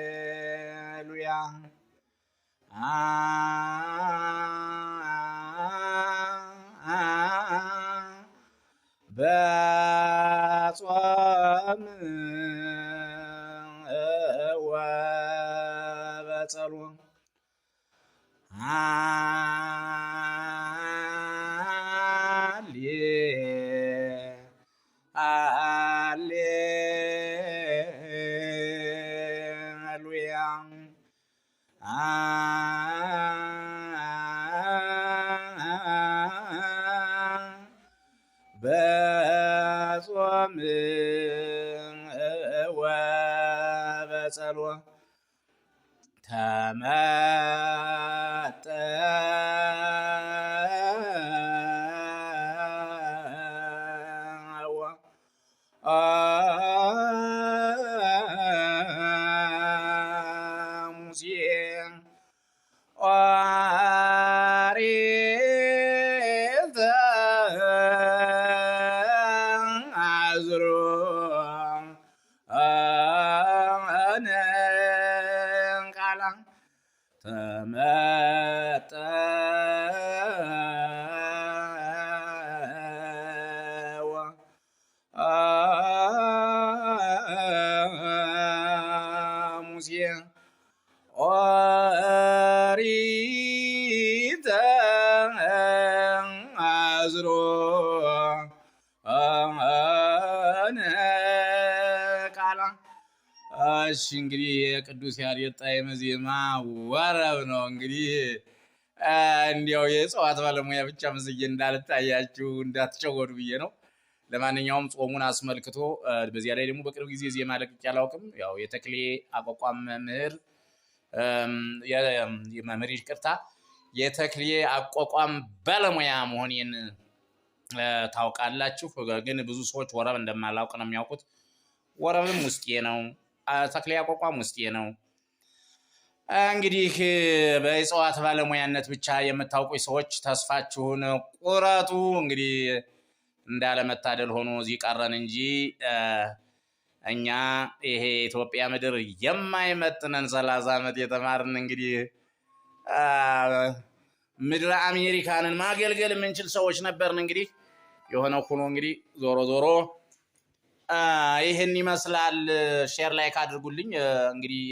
ሃሌሉያ በጾም ወበጸሎት ሃሌሉያ በጾም ወበጸሎት ተመጠወ ሙሴ ኦሪት ዘአዝሮ ቃላ ተመጠወ ሙሴ ኦሪት ዘአዝሮ ቃላ። እሺ እንግዲህ የቅዱስ ያሬድ ጣዕመ ዜማ ወረብ ነው። እንግዲህ እንዲያው የእጽዋት ባለሙያ ብቻ መስዬ እንዳልታያችሁ እንዳትጨወዱ ብዬ ነው። ለማንኛውም ጾሙን አስመልክቶ በዚያ ላይ ደግሞ በቅርብ ጊዜ ዜማ ለቅቄ አላውቅም። ያው የተክሌ አቋቋም መምህር የመምህር ይቅርታ የተክሌ አቋቋም ባለሙያ መሆኔን ታውቃላችሁ። ግን ብዙ ሰዎች ወረብ እንደማላውቅ ነው የሚያውቁት። ወረብም ውስጤ ነው፣ ተክሌ አቋቋም ውስጤ ነው። እንግዲህ በእጽዋት ባለሙያነት ብቻ የምታውቁኝ ሰዎች ተስፋችሁን ቁረጡ። እንግዲህ እንዳለመታደል ሆኖ እዚህ ቀረን እንጂ እኛ ይሄ የኢትዮጵያ ምድር የማይመጥነን 30 ዓመት የተማርን እንግዲህ ምድረ አሜሪካንን ማገልገል የምንችል ሰዎች ነበርን። እንግዲህ የሆነው ሆኖ እንግዲህ ዞሮ ዞሮ ይህን ይመስላል። ሼር ላይክ አድርጉልኝ። እንግዲህ